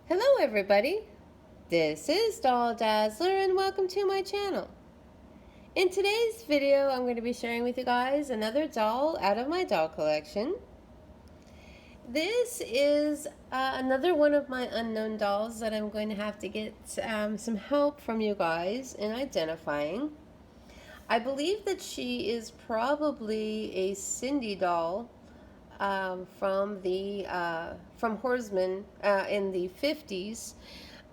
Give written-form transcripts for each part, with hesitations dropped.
Hello everybody, this is Doll Dazzler and welcome to my channel. In today's video I'm going to be sharing with you guys another doll out of my doll collection. This is another one of my unknown dolls that I'm going to have to get some help from you guys in identifying. I believe that she is probably a Cindy doll from Horseman in the 50s,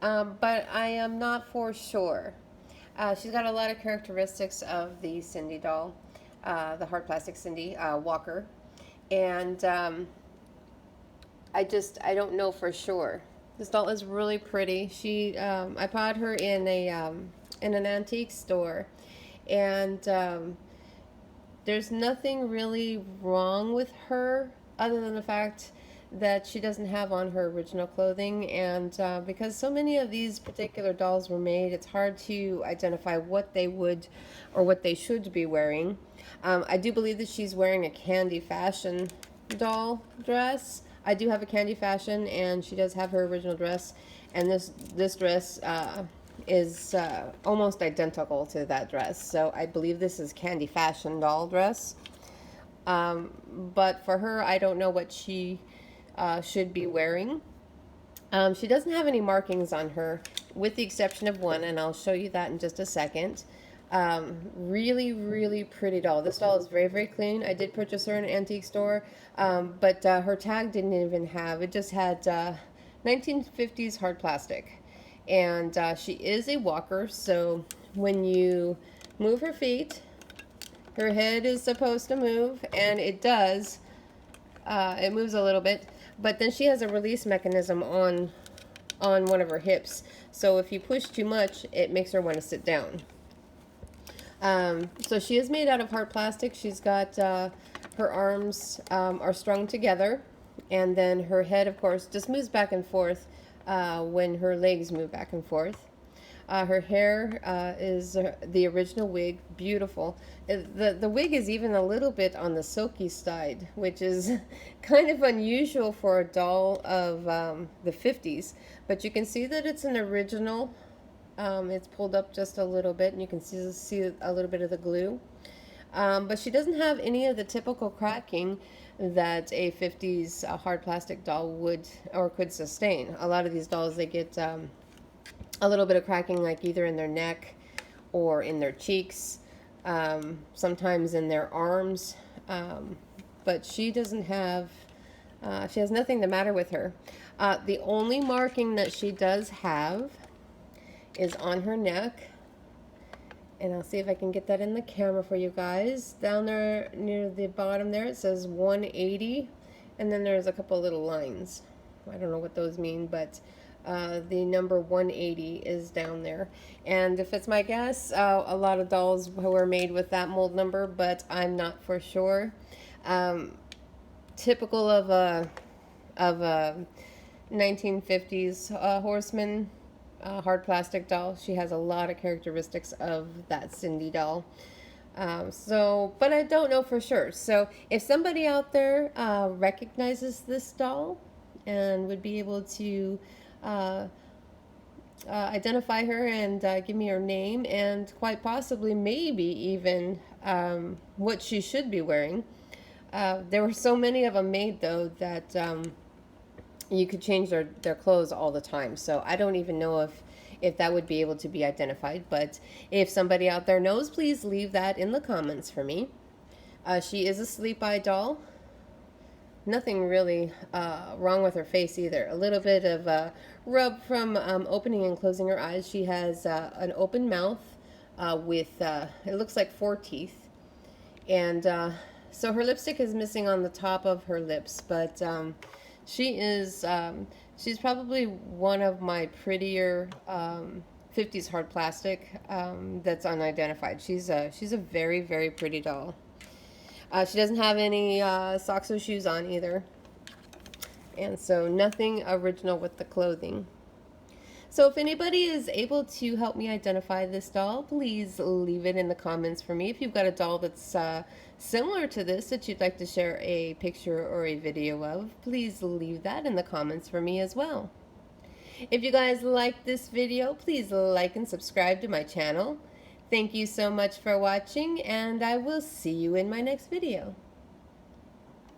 but I am not for sure. She's got a lot of characteristics of the Cindy doll, the hard plastic Cindy Walker, and I don't know for sure. This doll is really pretty. I bought her in an antique store, and there's nothing really wrong with her other than the fact that she doesn't have on her original clothing, and because so many of these particular dolls were made, it's hard to identify what they would or what they should be wearing. I do believe that she's wearing a Candy Fashion doll dress. I do have a Candy Fashion, and she does have her original dress, and this dress is almost identical to that dress. So I believe this is Candy Fashion doll dress. But for her, I don't know what she should be wearing. She doesn't have any markings on her, with the exception of one, and I'll show you that in just a second. Really, really pretty doll. This doll is very, very clean. I did purchase her in an antique store, but her tag didn't even have, it just had 1950s hard plastic. And she is a walker, so when you move her feet, her head is supposed to move, and it does. It moves a little bit, but then she has a release mechanism on one of her hips. So if you push too much, it makes her want to sit down. So she is made out of hard plastic. She's got her arms are strung together, and then her head, of course, just moves back and forth when her legs move back and forth. Her hair is the original wig, beautiful. The wig is even a little bit on the silky side, which is kind of unusual for a doll of the 50s. But you can see that it's an original. It's pulled up just a little bit, and you can see a little bit of the glue. But she doesn't have any of the typical cracking that a 50s hard plastic doll would or could sustain. A lot of these dolls, they get a little bit of cracking, like either in their neck or in their cheeks, sometimes in their arms, but she doesn't have, she has nothing the matter with her. The only marking that she does have is on her neck, and I'll see if I can get that in the camera for you guys. Down there near the bottom there, it says 180, and then there's a couple little lines. I don't know what those mean, but the number 180 is down there. And if it's my guess, a lot of dolls were made with that mold number, but I'm not for sure. Typical of a 1950s Horseman hard plastic doll. She has a lot of characteristics of that Cindy doll. But I don't know for sure. So if somebody out there recognizes this doll and would be able to identify her and give me her name, and quite possibly maybe even what she should be wearing. There were so many of them made, though, that you could change their clothes all the time. So I don't even know if that would be able to be identified. But if somebody out there knows, please leave that in the comments for me. She is a sleep eye doll. Nothing really wrong with her face either. A little bit of a rub from opening and closing her eyes. She has an open mouth with, it looks like 4 teeth. And so her lipstick is missing on the top of her lips. But she's probably one of my prettier 50s hard plastic that's unidentified. She's a very, very pretty doll. She doesn't have any socks or shoes on either. And so nothing original with the clothing. So if anybody is able to help me identify this doll, please leave it in the comments for me. If you've got a doll that's similar to this that you'd like to share a picture or a video of, please leave that in the comments for me as well. If you guys like this video, please like and subscribe to my channel. Thank you so much for watching, and I will see you in my next video.